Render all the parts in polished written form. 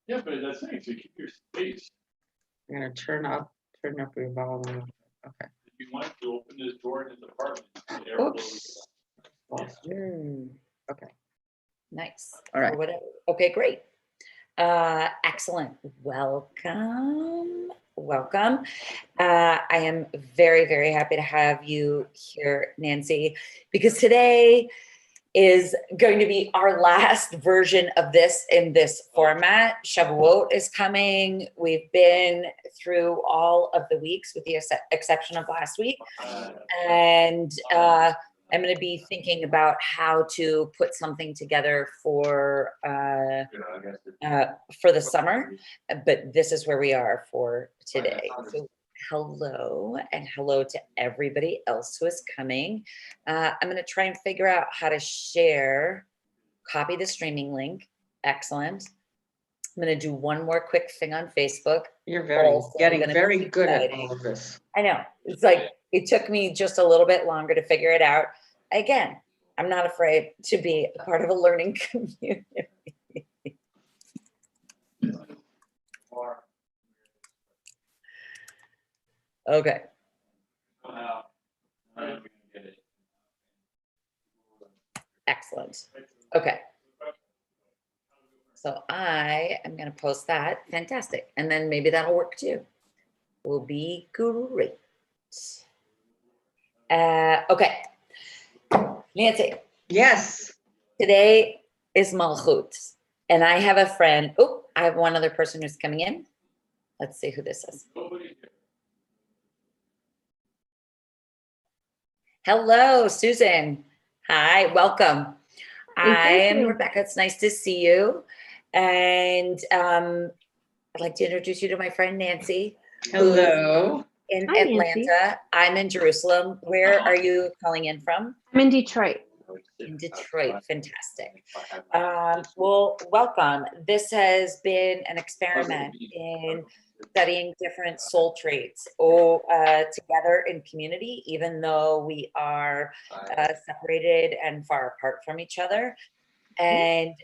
Yeah, but that's nice. You keep your space. I'm gonna turn up your volume. Okay. If you want to open this door in his apartment, the air Oops. blows. Okay. Nice. All right. Or whatever. Okay, great. Excellent. Welcome. Welcome. I am very, very happy to have you here, Nancy, because today is going to be our last version of this in this format. Shavuot is coming. We've been through all of the weeks with the exception of last week. And I'm going to be thinking about how to put something together for the summer, but this is where we are for today. So hello, and hello to everybody else who is coming. I'm going to try and figure out how to share, copy the streaming link. Excellent. I'm going to do one more quick thing on Facebook. You're Also getting gonna very be good at exciting. all of this. I know. It's like, it took me just a little bit longer to figure it out. Again, I'm not afraid to be a part of a learning community. Okay. Excellent. Okay. So I am going to post that. Fantastic. And then maybe that'll work too. Will be great. Okay. Nancy. Yes. Today is Malchut. And I have a friend. Oh, I have one other person who's coming in. Let's see who this is. Hello, Susan. Hi, welcome. I am Rebecca. It's nice to see you. And I'd like to introduce you to my friend Nancy. Hello. In Hi, Atlanta. Nancy. I'm in Jerusalem. Where are you calling in from? I'm in Detroit. In Detroit. Fantastic. Well, welcome. This has been an experiment in studying different soul traits together in community, even though we are separated and far apart from each other. And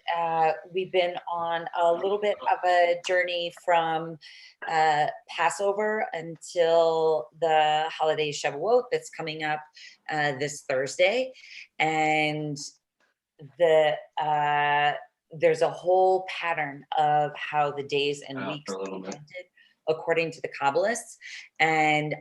we've been on a little bit of a journey from Passover until the holiday Shavuot that's coming up this Thursday. And there's a whole pattern of how the days and weeks are invented according to the Kabbalists. And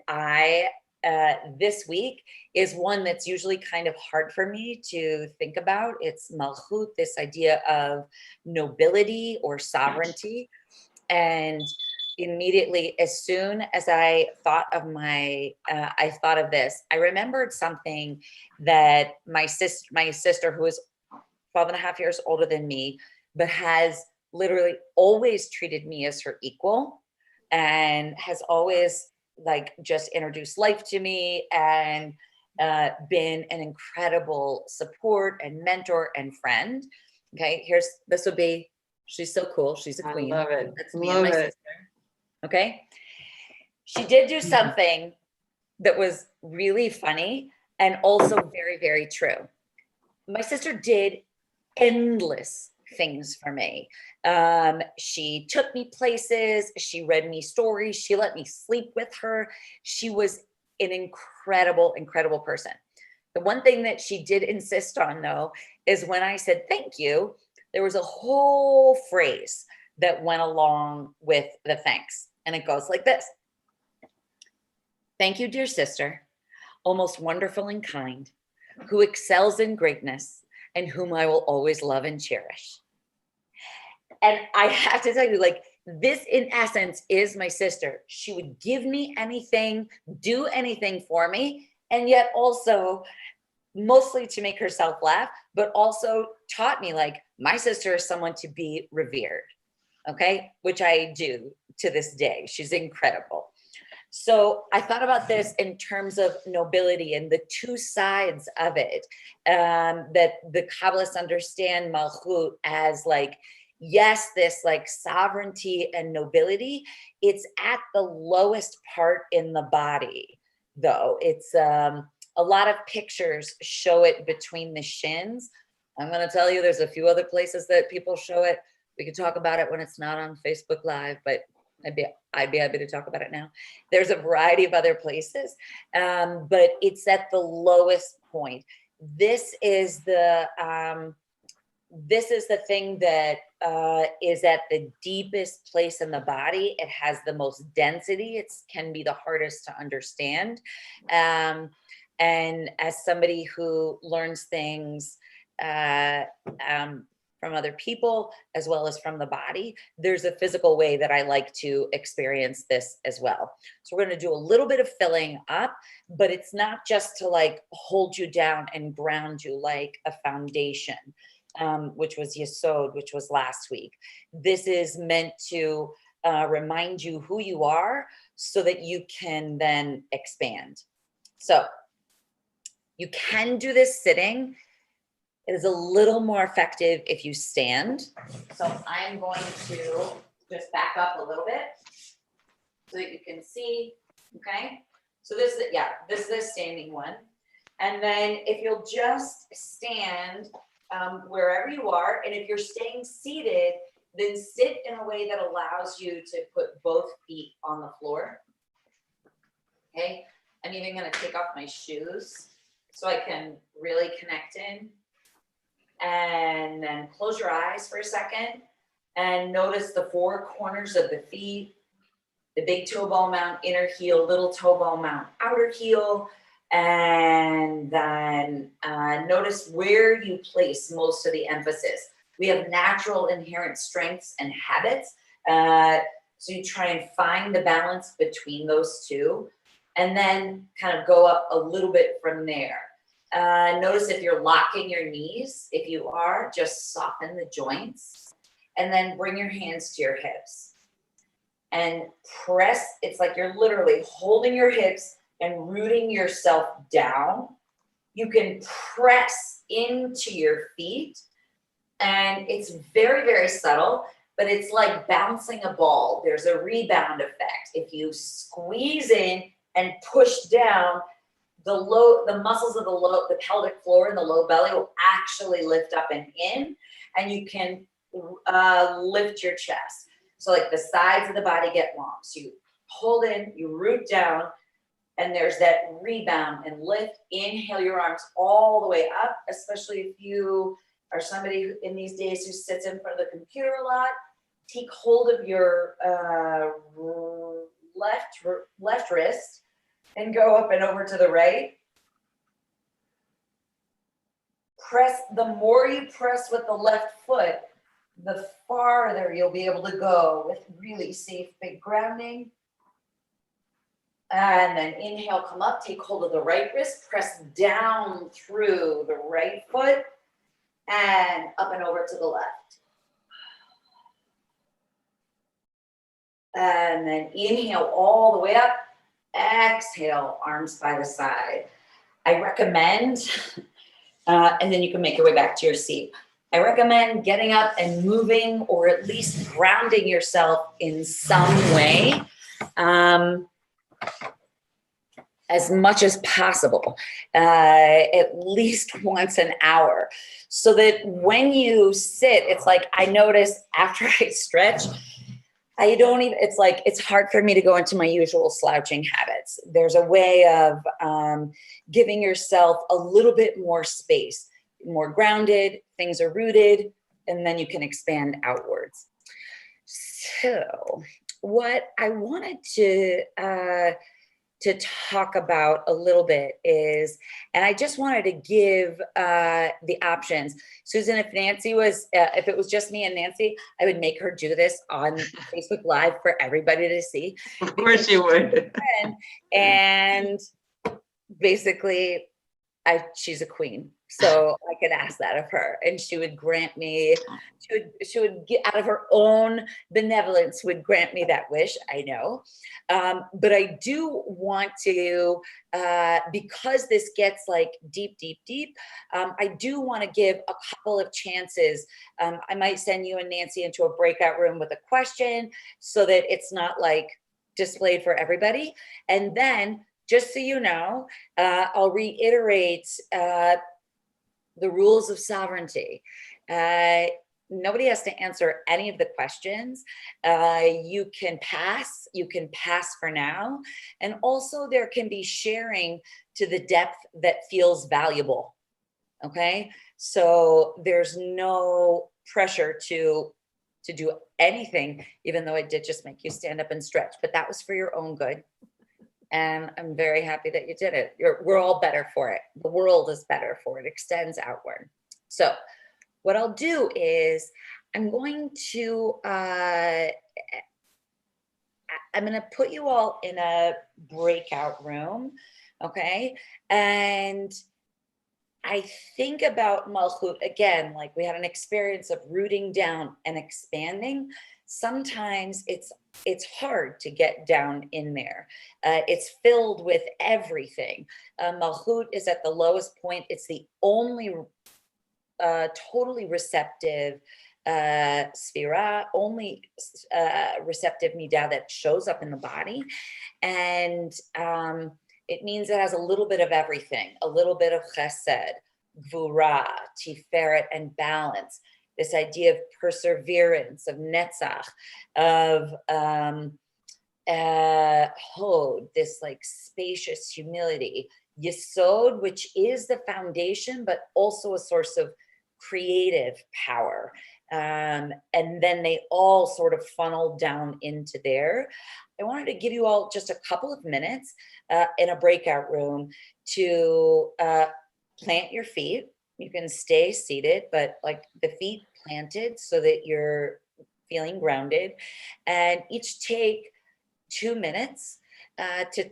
this week is one that's usually kind of hard for me to think about. It's Malchut, this idea of nobility or sovereignty. And immediately, as soon as I thought of this, I remembered something that my sister, who is 12 and a half years older than me, but has literally always treated me as her equal and has always just introduced life to me and been an incredible support and mentor and friend. Okay, she's so cool. She's a queen. I love it. That's me and my sister. Okay. She did do something that was really funny and also very, very true. My sister did endless things for me. She took me places. She read me stories. She let me sleep with her. She was an incredible, incredible person. The one thing that she did insist on, though, is when I said thank you, there was a whole phrase that went along with the thanks. And it goes like this. Thank you, dear sister, O most wonderful and kind, who excels in greatness and whom I will always love and cherish. And I have to tell you, this in essence is my sister. She would give me anything, do anything for me, and yet also mostly to make herself laugh, but also taught me my sister is someone to be revered. Okay, which I do to this day. She's incredible. So I thought about this in terms of nobility and the two sides of it, that the Kabbalists understand Malchut as yes, this sovereignty and nobility. It's at the lowest part in the body, though. It's a lot of pictures show it between the shins. I'm going to tell you, there's a few other places that people show it, We could talk about it when it's not on Facebook Live, but I'd be happy to talk about it now. There's a variety of other places, but it's at the lowest point. This is the thing that is at the deepest place in the body. It has the most density. It can be the hardest to understand. And as somebody who learns things from other people as well as from the body, there's a physical way that I like to experience this as well. So we're going to do a little bit of filling up, but it's not just to like hold you down and ground you like a foundation, which was Yesod, which was last week. This is meant to remind you who you are so that you can then expand. So you can do this sitting. It is a little more effective if you stand. So I'm going to just back up a little bit so that you can see, okay? So this is a standing one. And then if you'll just stand wherever you are, and if you're staying seated, then sit in a way that allows you to put both feet on the floor, okay? I'm even gonna take off my shoes so I can really connect in. And then close your eyes for a second and notice the four corners of the feet, the big toe ball mount, inner heel, little toe ball mount, outer heel. And then notice where you place most of the emphasis. We have natural inherent strengths and habits. So you try and find the balance between those two and then kind of go up a little bit from there. Notice if you're locking your knees. If you are, just soften the joints and then bring your hands to your hips and press. It's like you're literally holding your hips and rooting yourself down. You can press into your feet and it's very, very subtle, but it's like bouncing a ball. There's a rebound effect. If you squeeze in and push down, the muscles of the pelvic floor and the low belly will actually lift up and in, and you can lift your chest. So like the sides of the body get long. So you hold in, you root down, and there's that rebound and lift. Inhale your arms all the way up, especially if you are somebody who, in these days, who sits in front of the computer a lot. Take hold of your left wrist and go up and over to the right. Press, the more you press with the left foot, the farther you'll be able to go with really safe, big grounding. And then inhale, come up, take hold of the right wrist, press down through the right foot and up and over to the left. And then inhale all the way up. Exhale, arms by the side. I recommend, and then you can make your way back to your seat. I recommend getting up and moving or at least grounding yourself in some way as much as possible, at least once an hour. So that when you sit, it's like I notice after I stretch, I don't even, it's like, it's hard for me to go into my usual slouching habits. There's a way of giving yourself a little bit more space, more grounded, things are rooted, and then you can expand outwards. So what I wanted to talk about a little bit is, and I just wanted to give the options. Susan, if Nancy was, if it was just me and Nancy, I would make her do this on Facebook Live for everybody to see. Of course you would. And basically, she's a queen. So I could ask that of her and she would grant me, she would get out of her own benevolence, would grant me that wish, I know. But I do want to, because this gets like deep, I do want to give a couple of chances. I might send you and Nancy into a breakout room with a question so that it's not like displayed for everybody. And then just so you know, I'll reiterate the rules of sovereignty. nobody has to answer any of the questions. You can pass for now. And also there can be sharing to the depth that feels valuable. Okay. So there's no pressure to do anything, even though it did just make you stand up and stretch, but that was for your own good. And I'm very happy that you did it. We're all better for it. The world is better for it. It extends outward. So what I'll do is I'm going to put you all in a breakout room. Okay. And I think about Malchut again, like we had an experience of rooting down and expanding. Sometimes it's hard to get down in there. It's filled with everything. Malchut is at the lowest point. It's the only totally receptive sphira, only receptive midah that shows up in the body. And it means it has a little bit of everything, a little bit of chesed, gvura, tiferet, and balance. This idea of perseverance, of netzach, of hod, this like spacious humility, yesod, which is the foundation, but also a source of creative power. And then they all sort of funnel down into there. I wanted to give you all just a couple of minutes in a breakout room to plant your feet. You can stay seated, but like the feet planted so that you're feeling grounded. And each take 2 minutes to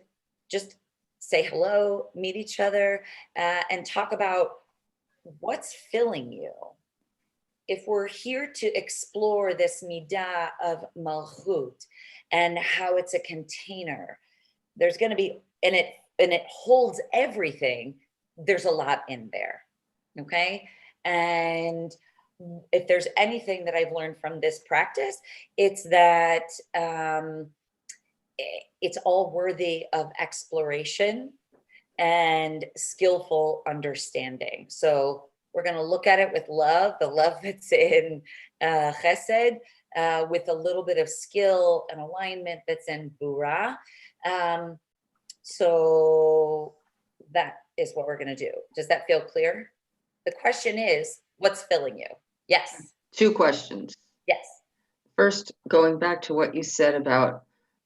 just say hello, meet each other, and talk about what's filling you. If we're here to explore this midah of malchut and how it's a container, there's going to be, and it holds everything. There's a lot in there. Okay. And if there's anything that I've learned from this practice, it's that it's all worthy of exploration and skillful understanding. So we're going to look at it with love, the love that's in chesed, with a little bit of skill and alignment that's in gvura. So that is what we're going to do. Does that feel clear? The question is, what's filling you? Yes. 2 questions. Yes. First, going back to what you said about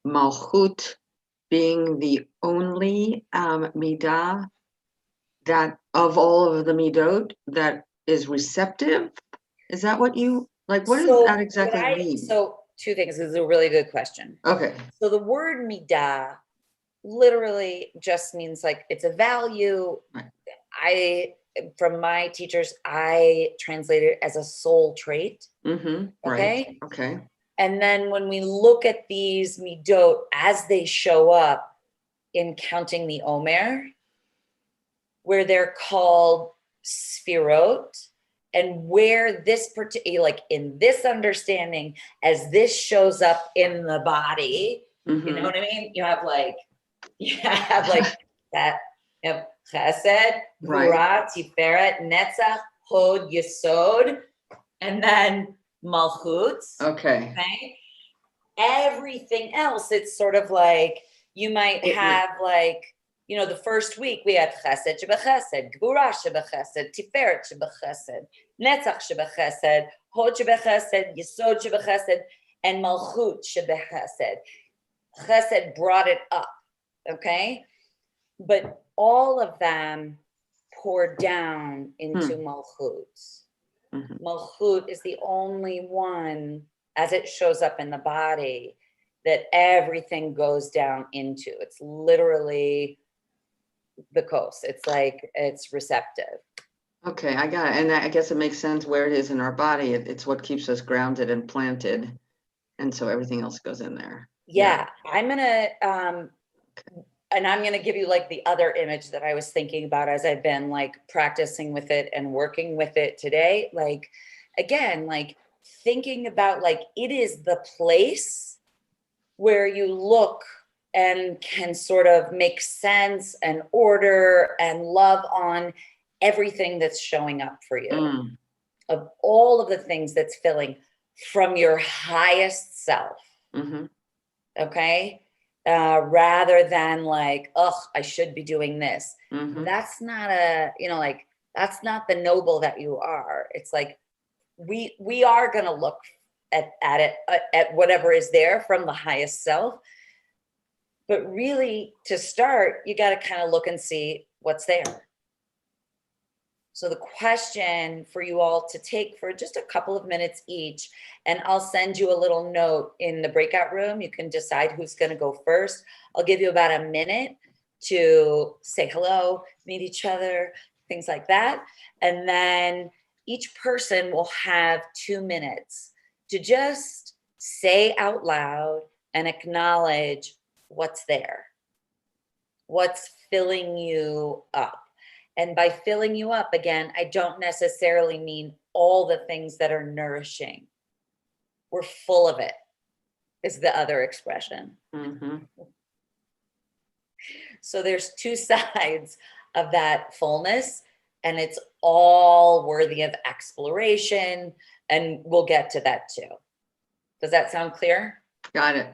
Malchut being the only midah that of all of the midot that is receptive. Is that what you like? What does that exactly mean? So 2 things. This is a really good question. Okay. So the word midah literally just means like it's a value. Right. From my teachers, I translate it as a soul trait. Mm-hmm. Okay. Right. Okay. And then when we look at these midot as they show up in counting the Omer, where they're called sphirot, and where this particular, like in this understanding, as this shows up in the body, you know what I mean? You have like that, you have chesed, gvura, tiferet, netzach, hod, yesod, and then malchut. Okay. Everything else, it's sort of like you might have like, you know, the first week we had chesed shebechesed, gvura shebechesed, tiferet shebechesed, netzach shebechesed, hod shebechesed, yesod shebechesed, and malchut shebechesed. Chesed brought it up, okay? But all of them pour down into malchut. Malchut is the only one, as it shows up in the body, that everything goes down into. It's literally the coast. It's like, it's receptive. Okay, I got it. And I guess it makes sense where it is in our body. It's what keeps us grounded and planted. And so everything else goes in there. Yeah. I'm going to, and I'm going to give you like the other image that I was thinking about as I've been like practicing with it and working with it today. Like, again, like thinking about like, it is the place where you look and can sort of make sense and order and love on everything that's showing up for you. of all of the things that's filling from your highest self. Mm-hmm. Okay. Rather than like, oh, I should be doing this. Mm-hmm. That's not a, like, that's not the noble that you are. It's like, we are going to look at it, at whatever is there from the highest self. But really, to start, you got to kind of look and see what's there. So the question for you all to take for just a couple of minutes each, and I'll send you a little note in the breakout room. You can decide who's going to go first. I'll give you about a minute to say hello, meet each other, things like that. And then each person will have 2 minutes to just say out loud and acknowledge what's there, what's filling you up. And by filling you up, again, I don't necessarily mean all the things that are nourishing. We're full of it, is the other expression. Mm-hmm. So there's 2 sides of that fullness, and it's all worthy of exploration. And we'll get to that too. Does that sound clear? Got it.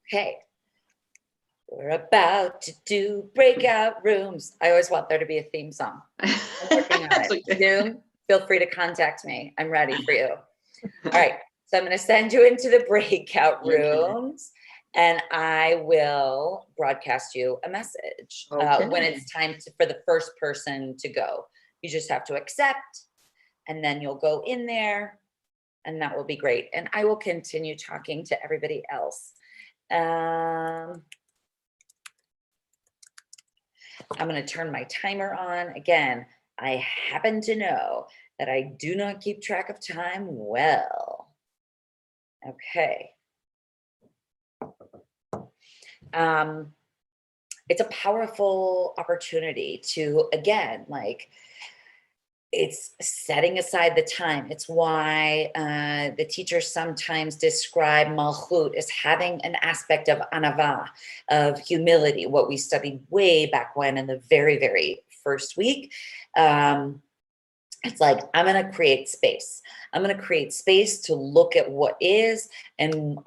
Okay. We're about to do breakout rooms. I always want there to be a theme song. I'm working on That's it. okay. Zoom, feel free to contact me. I'm ready for you. All right. So I'm going to send you into the breakout Okay. rooms, and I will broadcast you a message when Okay. it's time for the first person to go. You just have to accept, and then you'll go in there, and that will be great. And I will continue talking to everybody else. I'm going to turn my timer on. Again, I happen to know that I do not keep track of time well. Okay. It's a powerful opportunity to, again, like, it's setting aside the time. It's why the teachers sometimes describe Malchut as having an aspect of anava, of humility, what we studied way back when in the very, very first week. It's like, I'm going to create space. I'm going to create space to look at what is, and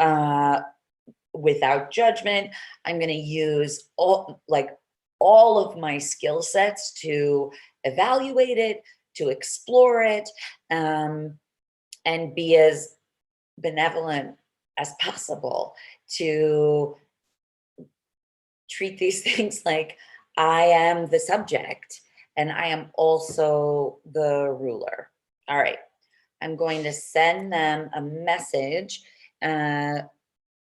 without judgment, I'm going to use all of my skill sets to evaluate it, to explore it, and be as benevolent as possible, to treat these things like I am the subject and I am also the ruler. All right. I'm going to send them a message. I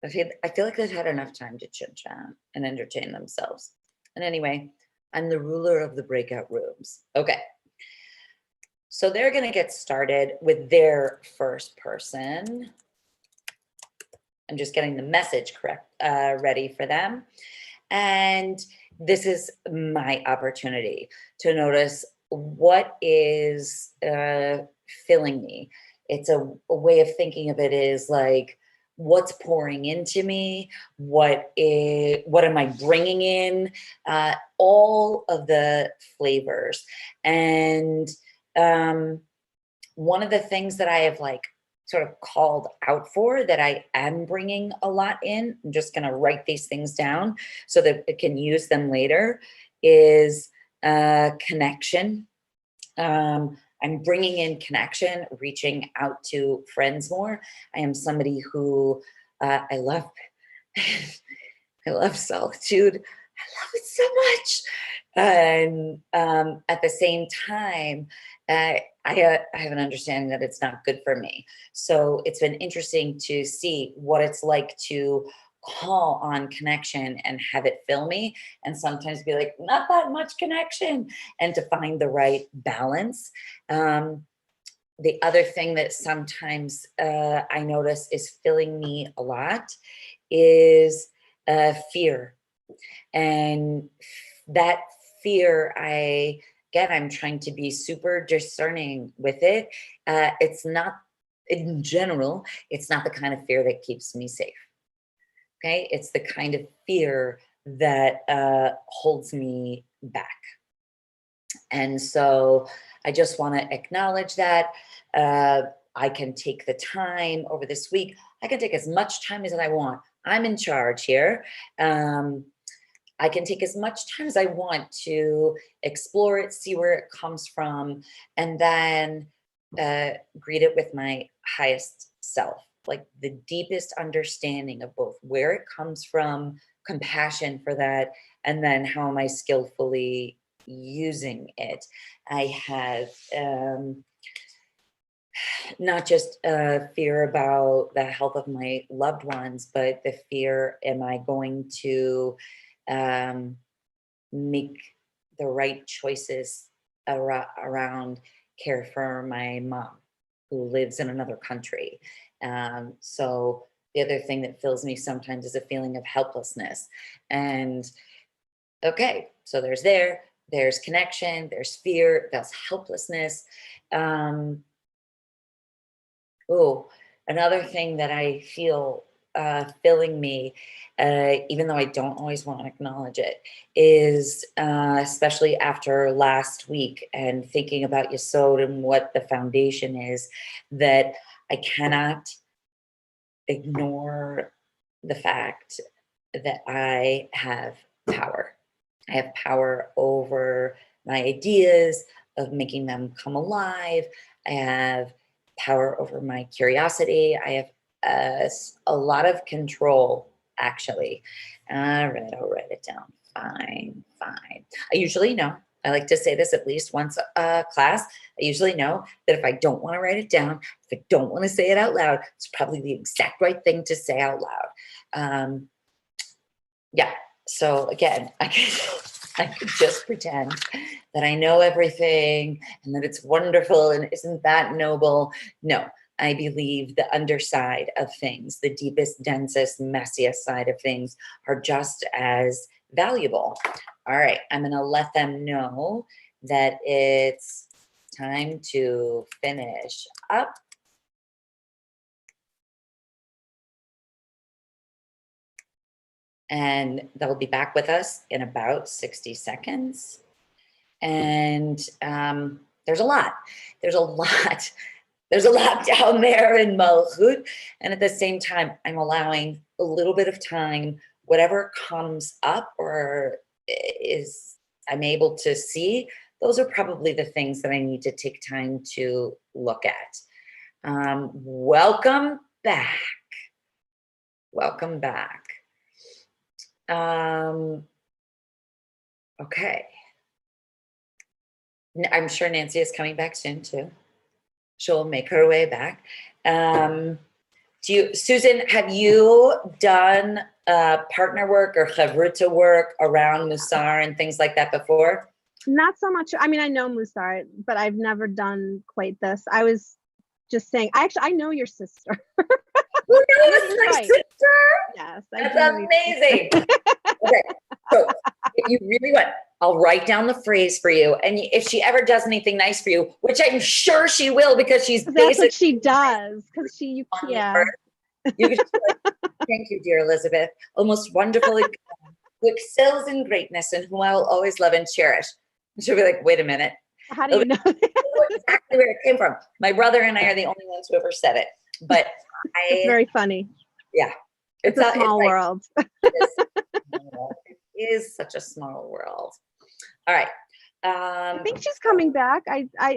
feel like they've had enough time to chit chat and entertain themselves. And anyway, I'm the ruler of the breakout rooms. Okay. So they're going to get started with their first person. I'm just getting the message ready for them. And this is my opportunity to notice what is filling me. It's a way of thinking of it is like, what's pouring into me? What am I bringing in? All of the flavors. And one of the things that I have sort of called out for that I am bringing a lot in, I'm just going to write these things down so that I can use them later, is connection. I'm bringing in connection, reaching out to friends more. I am somebody who I love solitude. I love it so much. And at the same time, I have an understanding that it's not good for me. So it's been interesting to see what it's like to call on connection and have it fill me, and sometimes be like, not that much connection, and to find the right balance. The other thing that sometimes I notice is filling me a lot is fear. And that fear, I'm trying to be super discerning with it. It's not, in general, it's not the kind of fear that keeps me safe. Okay, it's the kind of fear that holds me back. And so I just want to acknowledge that. I can take the time over this week. I can take as much time as I want. I'm in charge here. I can take as much time as I want to explore it, see where it comes from, and then greet it with my highest self, like the deepest understanding of both where it comes from, compassion for that, and then how am I skillfully using it. I have not just fear about the health of my loved ones, but the fear, am I going to make the right choices around care for my mom who lives in another country. So the other thing that fills me sometimes is a feeling of helplessness. And okay, so there's connection, there's fear, there's helplessness. Oh, another thing that I feel filling me, even though I don't always want to acknowledge it, is especially after last week and thinking about Yesod and what the foundation is, that I cannot ignore the fact that I have power. I have power over my ideas, of making them come alive. I have power over my curiosity. I have a lot of control, actually. All right, I'll write it down. Fine. I usually know, I like to say this at least once a class. I usually know that if I don't want to write it down, if I don't want to say it out loud, it's probably the exact right thing to say out loud. Yeah, so again, I could just pretend that I know everything and that it's wonderful and isn't that noble? No, I believe the underside of things, the deepest, densest, messiest side of things are just as valuable. All right, I'm gonna let them know that it's time to finish up. And they'll be back with us in about 60 seconds. And there's a lot down there in Malchut. And at the same time, I'm allowing a little bit of time, whatever comes up or is I'm able to see, those are probably the things that I need to take time to look at. Welcome back. Welcome back. Okay. I'm sure Nancy is coming back soon too. She'll make her way back. Susan, have you done partner work or chavruta work around Musar and things like that before? Not so much. I mean, I know Musar, but I've never done quite this. I was just saying, I know your sister. Who knows my Right. sister? Yes. That's amazing. Okay, so if you really want, I'll write down the phrase for you. And if she ever does anything nice for you, which I'm sure she will because she's That's what she does. Because yeah. You can just be like, thank you, dear Elizabeth. O most wonderful, who excels in greatness and whom I will always love and cherish. And she'll be like, wait a minute. How do you know? I know exactly where it came from. My brother and I are the only ones who ever said it. But It's very funny. Yeah. It's a small world. It is such a small world. All right. I think she's coming back.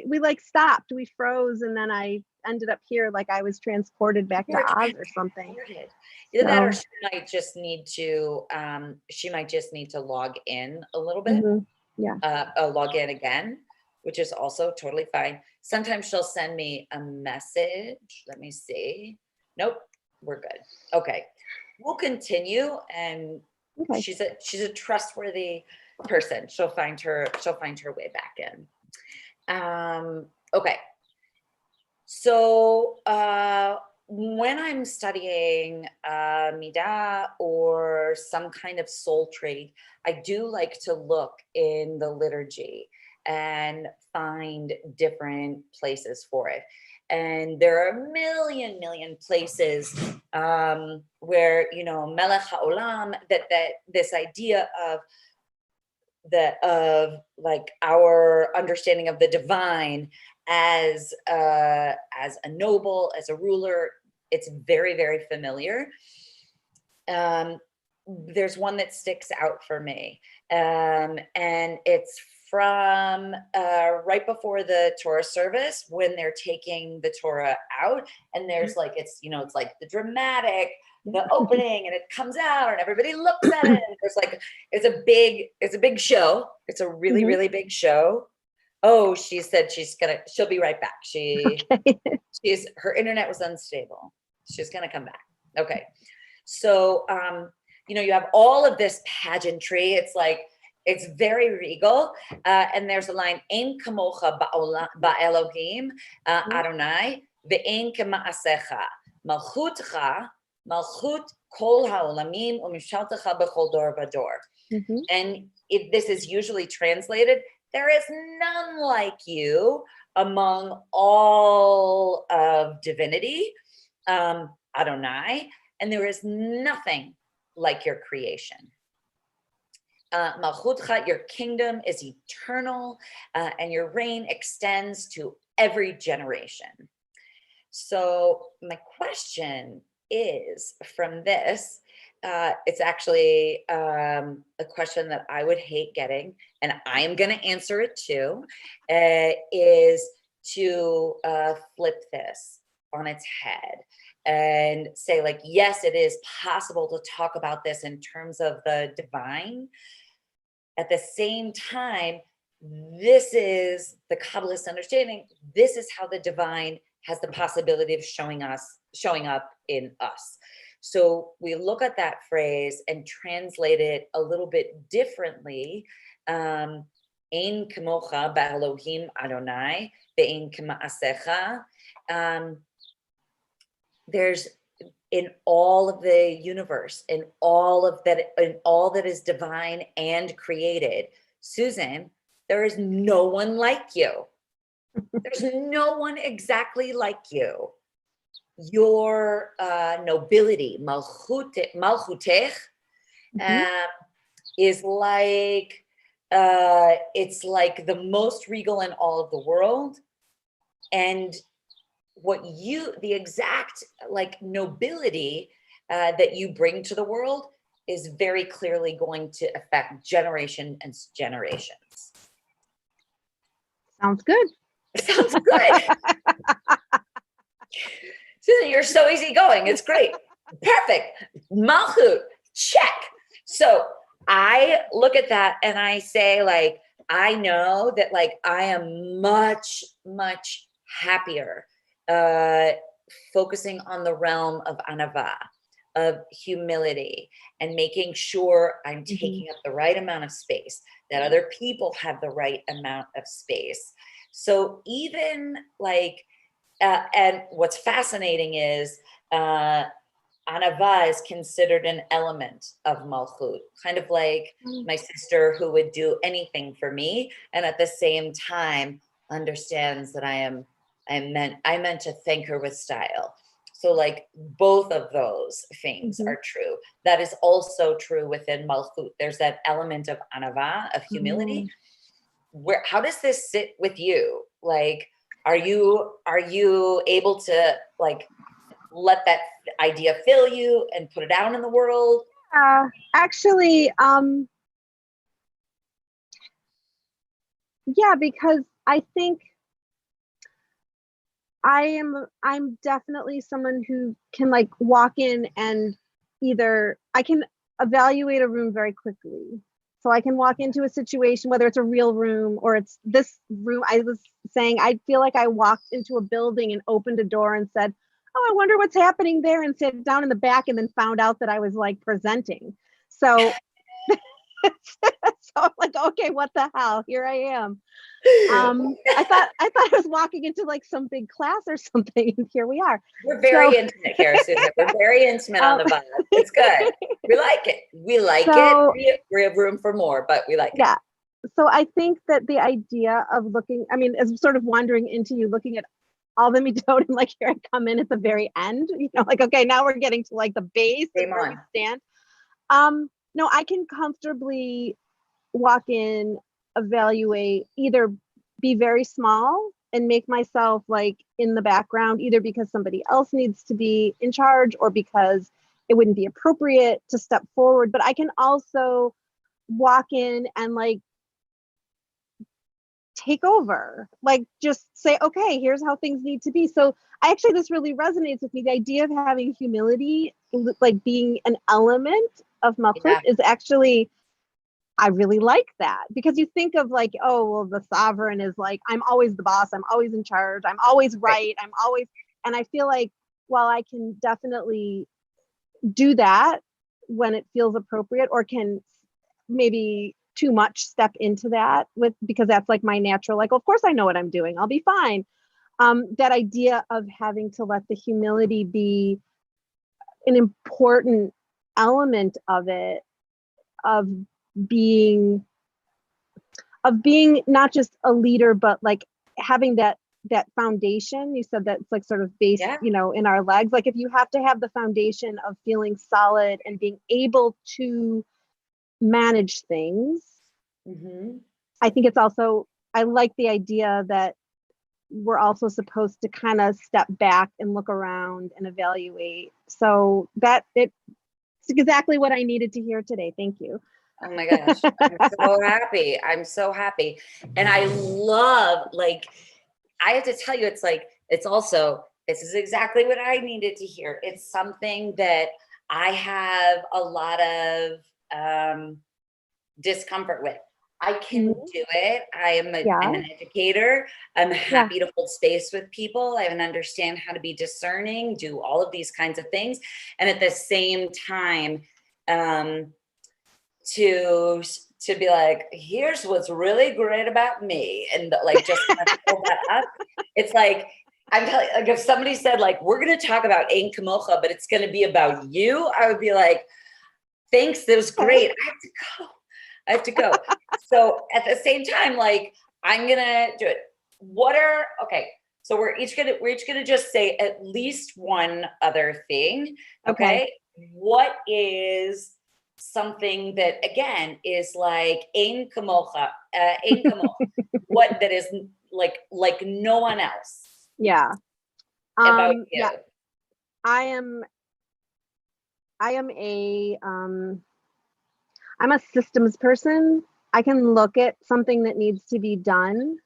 We like stopped. We froze, and then I ended up here like I was transported back to Oz or something. Either that, or she might just need to log in a little bit. Mm-hmm. Yeah. Log in again, which is also totally fine. Sometimes she'll send me a message. Let me see. Nope, we're good. Okay, we'll continue, and okay. she's a trustworthy person. She'll find her way back in. Okay, so when I'm studying Midah or some kind of soul trait, I do like to look in the liturgy and find different places for it. And there are a million places where, Melech HaOlam, that this idea of like our understanding of the divine as a noble, as a ruler. It's very, very familiar. There's one that sticks out for me, and it's from right before the Torah service when they're taking the Torah out, and there's like it's like the dramatic, the opening, and it comes out, and everybody looks at it, and there's like it's a big show. It's a really really big show. Oh, she said she'll be right back. Her internet was unstable. She's gonna come back. Okay. So, you have all of this pageantry. It's like, it's very regal. And there's a line, Ein kamocha ba'elohim Adonai, ve'ein kema'asecha, malchutcha, malchut kol ha'olamim, u'mishaltecha b'chol dor v'dor. And this is usually translated, there is none like you among all of divinity, Adonai, and there is nothing like your creation. Malchutcha, your kingdom is eternal, and your reign extends to every generation. So my question is from this, it's actually a question that I would hate getting, and I am going to answer it too, is to flip this on its head and say like, yes, it is possible to talk about this in terms of the divine. At the same time, this is the Kabbalist understanding. This is how the divine has the possibility of showing up in us. So we look at that phrase and translate it a little bit differently. Ein kamocha ba'elohim Adonai, ve'ein kema'asecha. There's in all of the universe, in all that is divine and created, Susan, there is no one like you. There's no one exactly like you. Your nobility, malchutech, is like, it's like the most regal in all of the world. And the exact like nobility that you bring to the world is very clearly going to affect generation and generations. Sounds good. Sounds good. Susan, you're so easygoing. It's great. Perfect. Malchut, check. So I look at that and I say, like, I know that like I am much, much happier focusing on the realm of anava, of humility, and making sure I'm taking up the right amount of space, that other people have the right amount of space. So even like, and what's fascinating is anava is considered an element of malchut, kind of like my sister who would do anything for me, and at the same time understands that I meant to thank her with style. So like both of those things are true. That is also true within malchut. There's that element of anava, of humility. How does this sit with you? Like, are you able to like let that idea fill you and put it out in the world? Actually, yeah, because I think I'm definitely someone who can like walk in and I can evaluate a room very quickly. So I can walk into a situation, whether it's a real room or it's this room. I was saying, I feel like I walked into a building and opened a door and said, oh, I wonder what's happening there, and sat down in the back and then found out that I was like presenting. So, so I'm like, okay, what the hell? Here I am. I thought I was walking into like some big class or something, and here we are. We're very intimate here, Susan. We're very intimate on the Vaad. It's good. We like it. We like it. We have room for more, but we like it. Yeah. So I think that the idea of looking, I mean, as sort of wandering into you, looking at all the midot, and like here I come in at the very end, like, okay, now we're getting to like the base and where we stand. No, I can comfortably walk in, evaluate, either be very small and make myself like in the background, either because somebody else needs to be in charge or because it wouldn't be appropriate to step forward. But I can also walk in and like take over, like just say, okay, here's how things need to be. So I actually, this really resonates with me. The idea of having humility, like being an element of Malchut Yeah. is actually, I really like that, because you think of like, oh, well, the sovereign is like, I'm always the boss, I'm always in charge, I'm always right, I'm always, and I feel like while I can definitely do that when it feels appropriate, or can maybe too much step into that with, because that's like my natural, like, of course I know what I'm doing, I'll be fine. That idea of having to let the humility be an important element of it, of being not just a leader, but like having that foundation. You said that's like sort of based, Yeah. in our legs. Like if you have to have the foundation of feeling solid and being able to manage things, Mm-hmm. I think it's also, I like the idea that we're also supposed to kind of step back and look around and evaluate. So that it's exactly what I needed to hear today. Thank you. Oh my gosh, I'm so happy. I'm so happy. And I love, like, I have to tell you, it's like, it's also, this is exactly what I needed to hear. It's something that I have a lot of discomfort with. I can do it. I'm an educator. I'm happy to hold space with people. I understand how to be discerning, do all of these kinds of things. And at the same time, to be like, here's what's really great about me, and like just kind of pull that up. It's like, I'm telling you, like if somebody said like, we're going to talk about Ein Kamocha, but it's going to be about you, I would be like, thanks, that was great. I have to go. So at the same time, like, I'm gonna do it. Okay? So we're each gonna just say at least one other thing. Okay. What is something that again is like ein kamocha, what that is like no one else? Yeah. About you. Yeah. I am I'm a systems person. I can look at something that needs to be done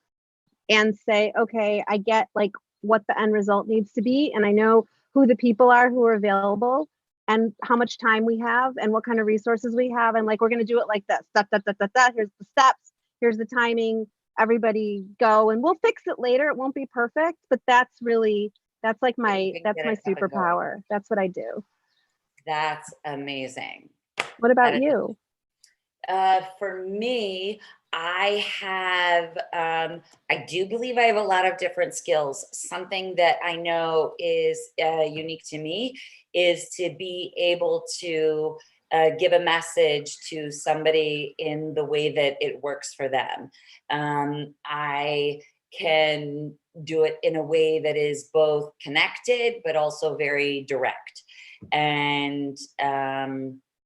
and say, okay, I get like what the end result needs to be. And I know who the people are who are available and how much time we have and what kind of resources we have. And like, we're going to do it like this. Here's the steps. Here's the timing. Everybody go, and we'll fix it later. It won't be perfect, but that's like my superpower. That's what I do. That's amazing. What about you? For me, I do believe I have a lot of different skills. Something that I know is unique to me is to be able to give a message to somebody in the way that it works for them. I can do it in a way that is both connected, but also very direct. And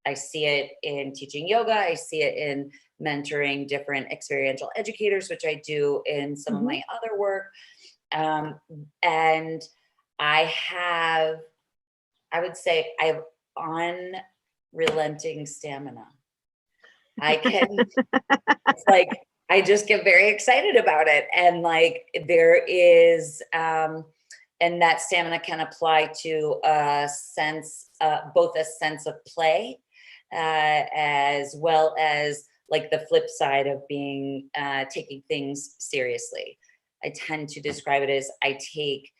I see it in teaching yoga. I see it in mentoring different experiential educators, which I do in some of my other work. And I would say I have unrelenting stamina. It's like, I just get very excited about it. And like, there is, and that stamina can apply to both a sense of play, as well as like the flip side of being taking things seriously. I tend to describe it as I take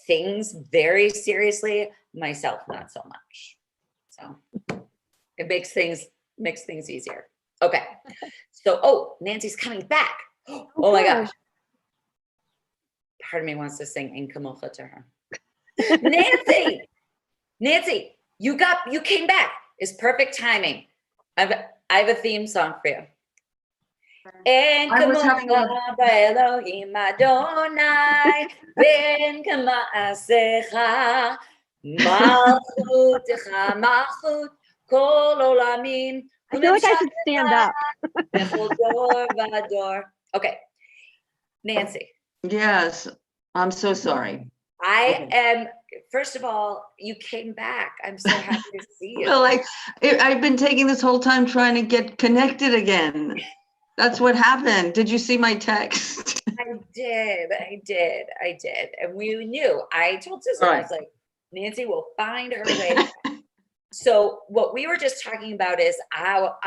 things very seriously, myself not so much. So it makes things easier. Okay. So Nancy's coming back. Oh my gosh. Part of me wants to sing In Kamocha to her. Nancy, you came back. It's perfect timing. I have a theme song for you. En Kamocha Elohim Adonai, Ben Kamaasecha, Malchutecha Malchut Kol Olamim, I feel like I should stand up. Vador. Okay, Nancy, Yes, I'm so sorry. I am, first of all, you came back. I'm so happy to see you. Well, I've been taking this whole time trying to get connected again. That's what happened. Did you see my text? I did. And we knew, I told Susan, I was like, Nancy will find her way back. So what we were just talking about is how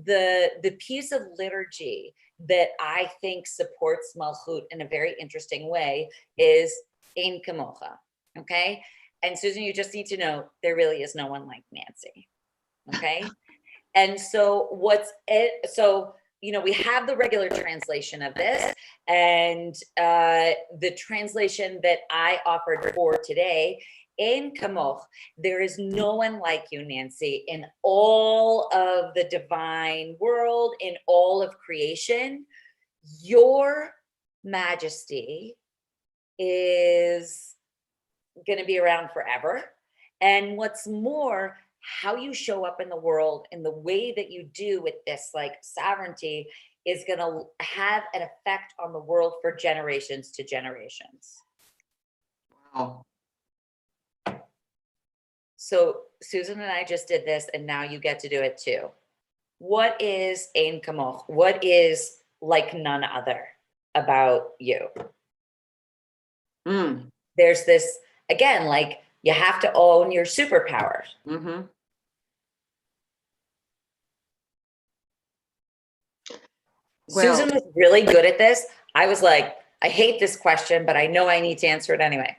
the piece of liturgy that I think supports Malchut in a very interesting way is Ein Kamocha, okay? And Susan, you just need to know there really is no one like Nancy, okay? And so we have the regular translation of this, and the translation that I offered for today, Ein Kamoch, there is no one like you, Nancy, in all of the divine world, in all of creation. Your majesty is going to be around forever. And what's more, how you show up in the world and the way that you do with this like sovereignty is going to have an effect on the world for generations to generations. Wow. So Susan and I just did this, and now you get to do it too. What is Ein Kamoch? What is like none other about you? There's this, again, like you have to own your superpowers. Mm-hmm. Susan was really good at this. I was like, I hate this question, but I know I need to answer it anyway.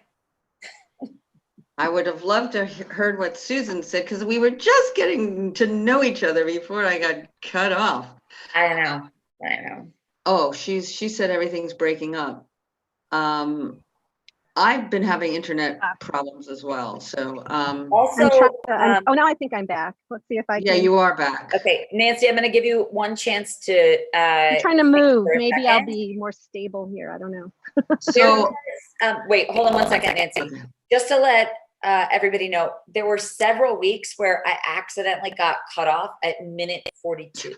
I would have loved to heard what Susan said, because we were just getting to know each other before I got cut off. I know. Oh, she said everything's breaking up. I've been having internet problems as well. So Also, now I think I'm back. Let's see if I can. Yeah, you are back. Okay, Nancy, I'm going to give you one chance to. I'm trying to move. Maybe I'll be more stable here. I don't know. So wait, hold on one second, Nancy. Okay. Just to let everybody know, there were several weeks where I accidentally got cut off at minute 42.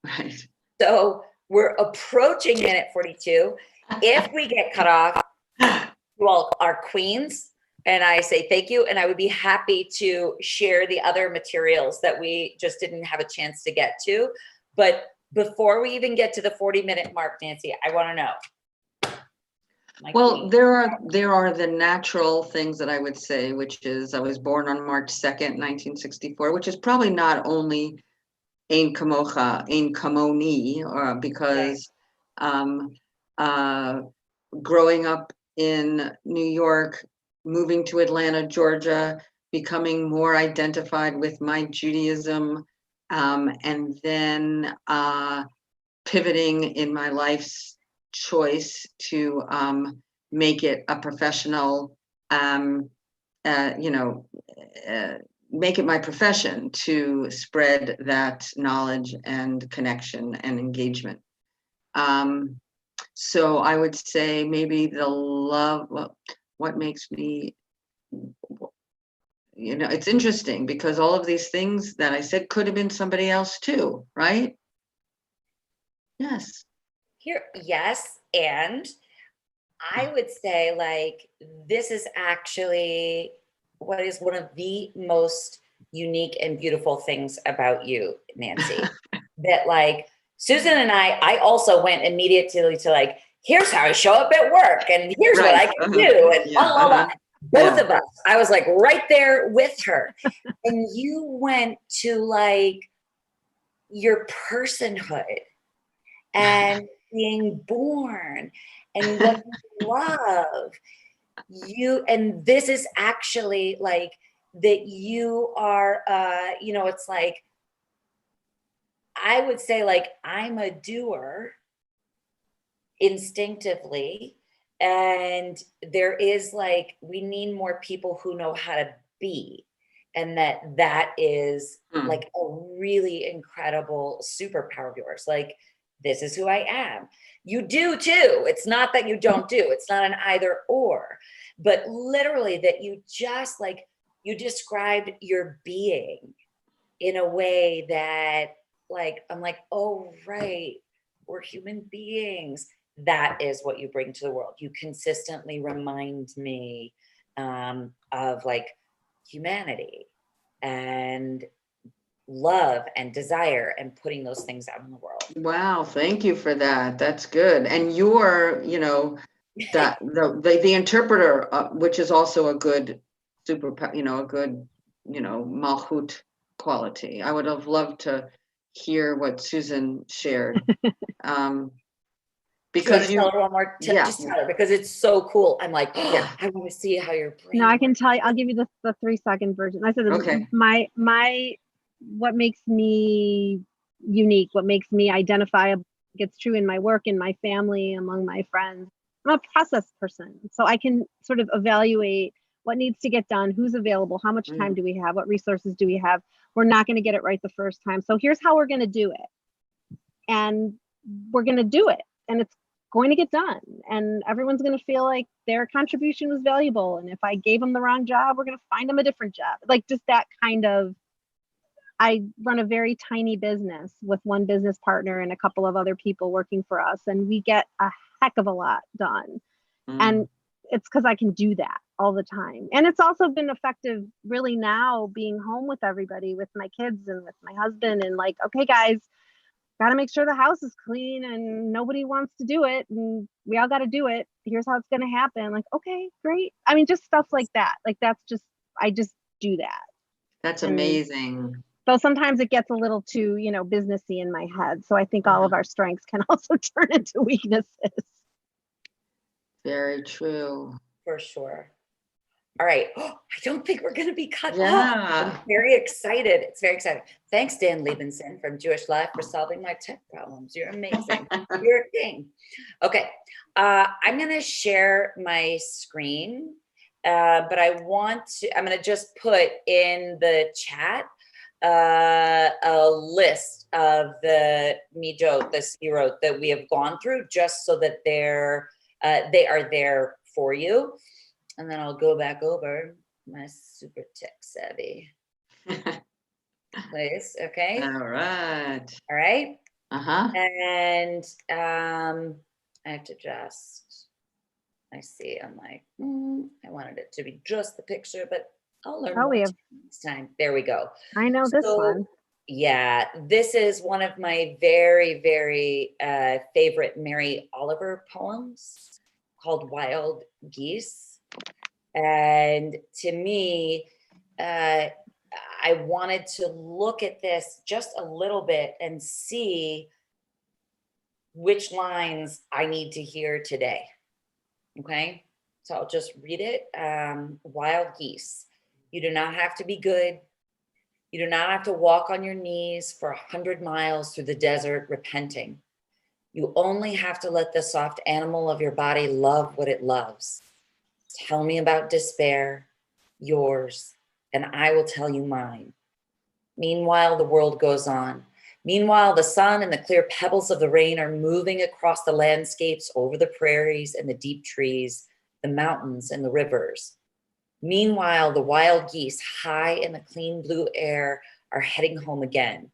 Right. So we're approaching minute 42. If we get cut off, you all are queens, and I say thank you, and I would be happy to share the other materials that we just didn't have a chance to get to. But before we even get to the 40-minute mark, Nancy, I want to know. Well, there are the natural things that I would say, which is I was born on March 2nd, 1964, which is probably not only Ein Kamocha, Ein Kamoni, because growing up in New York, moving to Atlanta, Georgia, becoming more identified with my Judaism, and then pivoting in my life's choice to make it a professional, make it my profession to spread that knowledge and connection and engagement. So I would say maybe the love, what makes me, it's interesting because all of these things that I said could have been somebody else too, right? Yes. Yes, and I would say like this is actually what is one of the most unique and beautiful things about you, Nancy. That like Susan and I also went immediately to like, here's how I show up at work, and here's what I can do, and blah, blah, blah. Both of us, I was like right there with her. And you went to like your personhood and being born and what you love. And this is actually like that you are, it's like, I would say like, I'm a doer instinctively. And there is like, we need more people who know how to be. And that is like a really incredible superpower of yours. Like, this is who I am. You do too. It's not that you don't do. It's not an either or, but literally that you just like, you described your being in a way that like, I'm like, oh, right, we're human beings. That is what you bring to the world. You consistently remind me of like humanity and love and desire and putting those things out in the world. Wow, thank you for that. That's good. And you're, that the interpreter, which is also a good a good, Malchut quality. I would have loved to hear what Susan shared. Do you want Because to tell her one more? yeah. Just tell her because it's so cool. I'm like, oh, Yeah. I want to see how your brain. No, I can works. tell you, I'll give you the 3-second version. I said, Okay. what makes me unique, what makes me identifiable, gets true in my work, in my family, among my friends. I'm a process person. So I can sort of evaluate what needs to get done, who's available, how much time do we have, what resources do we have. We're not going to get it right the first time. So here's how we're going to do it. And we're going to do it. And it's going to get done. And everyone's going to feel like their contribution was valuable. And if I gave them the wrong job, we're going to find them a different job. Like just that kind of, I run a very tiny business with one business partner and a couple of other people working for us. And we get a heck of a lot done. And it's because I can do that all the time. And it's also been effective really now being home with everybody, with my kids and with my husband, and like, okay, guys, got to make sure the house is clean and nobody wants to do it. And we all got to do it. Here's how it's going to happen. Like, okay, great. I mean, just stuff like that. Like, I just do that. That's amazing. So sometimes it gets a little too, businessy in my head. So I think all of our strengths can also turn into weaknesses. Very true. For sure. All right. I don't think we're going to be cut off. Yeah. I'm very excited. It's very exciting. Thanks, Dan Liebenson from Jewish Life, for solving my tech problems. You're amazing. You're a king. Okay. I'm going to share my screen, but I'm going to just put in the chat a list of the midot, the sirot that we have gone through, just so that they are there for you. And then I'll go back over my super tech savvy place. Okay. All right. All right. Uh-huh. And I have to I see, I'm like, I wanted it to be just the picture, but I'll learn more next time. There we go. I know this one. Yeah, this is one of my very, very favorite Mary Oliver poems called Wild Geese. And to me, I wanted to look at this just a little bit and see which lines I need to hear today. Okay, so I'll just read it. Wild geese. You do not have to be good. You do not have to walk on your knees for 100 miles through the desert repenting. You only have to let the soft animal of your body love what it loves. Tell me about despair, yours, and I will tell you mine. Meanwhile, the world goes on. Meanwhile, the sun and the clear pebbles of the rain are moving across the landscapes, over the prairies and the deep trees, the mountains and the rivers. Meanwhile, the wild geese, high in the clean blue air, are heading home again.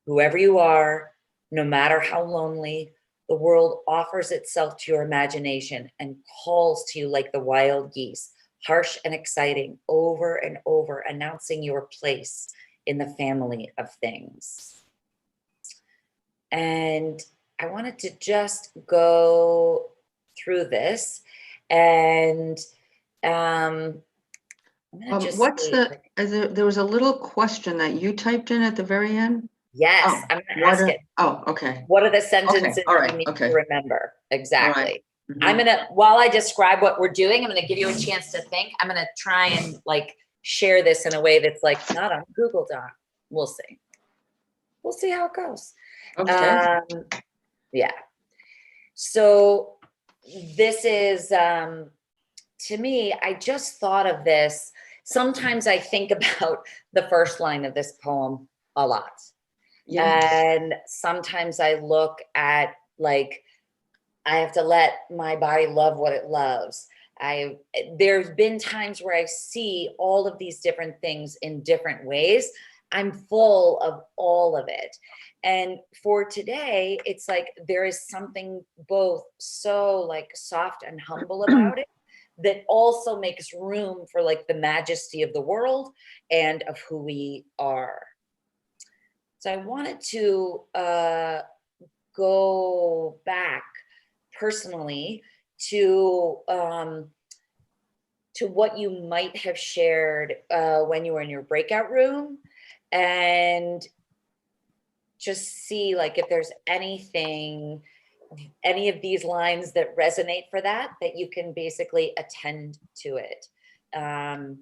Whoever you are, no matter how lonely, the world offers itself to your imagination and calls to you like the wild geese, harsh and exciting, over and over, announcing your place in the family of things. And I wanted to just go through this, and there was a little question that you typed in at the very end? Yes, I'm going to ask it. Oh, okay. What are the sentences you need to remember? Exactly. Right. While I describe what we're doing, I'm going to give you a chance to think. I'm going to try and share this in a way that's not on Google Doc. We'll see. We'll see how it goes. Okay. Yeah. So this is, to me, I just thought of this. Sometimes I think about the first line of this poem a lot. Yes. And sometimes I look at I have to let my body love what it loves. There's been times where I see all of these different things in different ways. I'm full of all of it. And for today, it's like there is something both so like soft and humble about it that also makes room for like the majesty of the world and of who we are. So I wanted to go back personally to what you might have shared when you were in your breakout room, and just see like if there's anything, any of these lines that resonate for that you can basically attend to it. And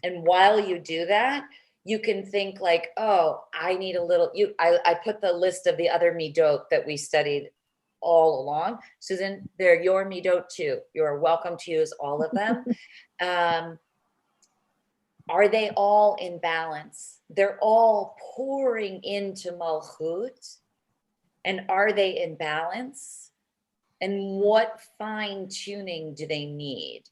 while you do that, you can think like, oh, I need a little, I put the list of the other midot that we studied all along. Susan, they're your midot too. You're welcome to use all of them. Are they all in balance? They're all pouring into Malchut. And are they in balance? And what fine tuning do they need?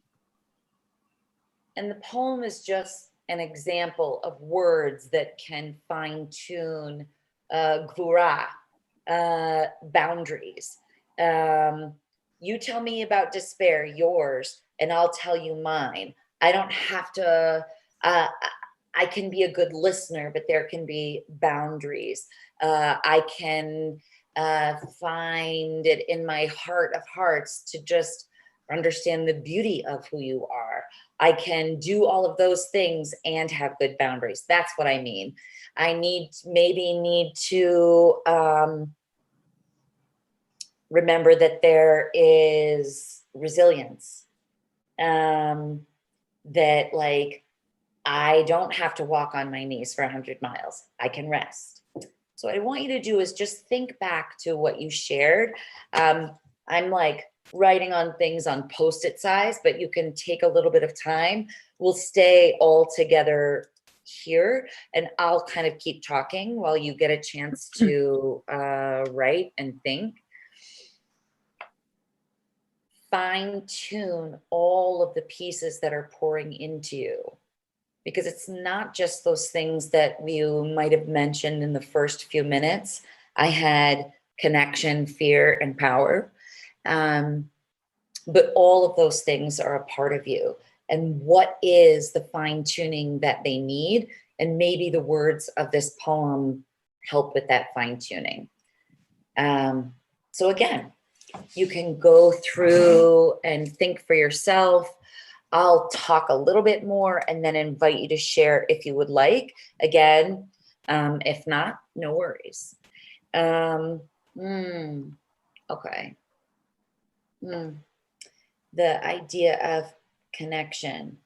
And the poem is just an example of words that can fine tune gvura, boundaries. You tell me about despair, yours, and I'll tell you mine. I don't have to, I can be a good listener, but there can be boundaries. I can find it in my heart of hearts to just understand the beauty of who you are. I can do all of those things and have good boundaries. That's what I mean. I maybe need to remember that there is resilience, that like, I don't have to walk on my knees for 100 miles. I can rest. So what I want you to do is just think back to what you shared. I'm like writing on things on Post-it size, but you can take a little bit of time. We'll stay all together here and I'll kind of keep talking while you get a chance to write and think. Fine tune all of the pieces that are pouring into you, because it's not just those things that you might have mentioned in the first few minutes. I had connection, fear, and power. But all of those things are a part of you. And what is the fine tuning that they need? And maybe the words of this poem help with that fine tuning. So again, you can go through and think for yourself. I'll talk a little bit more and then invite you to share if you would like. Again, if not, no worries. Okay. The idea of connection.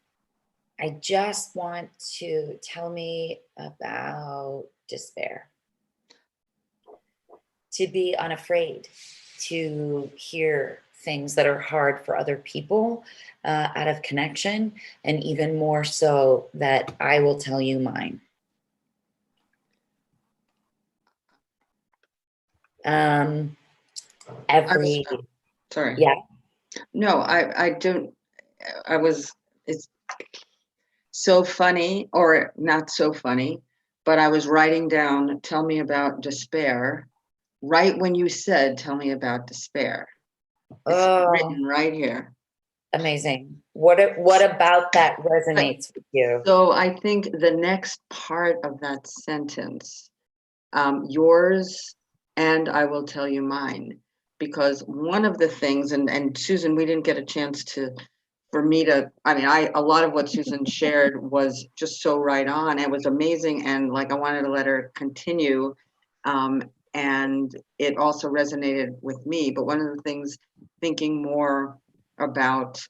I just want to tell me about despair. To be unafraid to hear things that are hard for other people out of connection, and even more so that I will tell you mine. Sorry. Yeah. No, I don't, it's so funny, or not so funny, but I was writing down, tell me about despair, right when you said, tell me about despair. It's written right here. Amazing. What about that resonates with you? So I think the next part of that sentence, yours and I will tell you mine, because one of the things, and Susan, we didn't get a chance for me to, a lot of what Susan shared was just so right on. It was amazing. And like, I wanted to let her continue. And it also resonated with me. But one of the things, thinking more about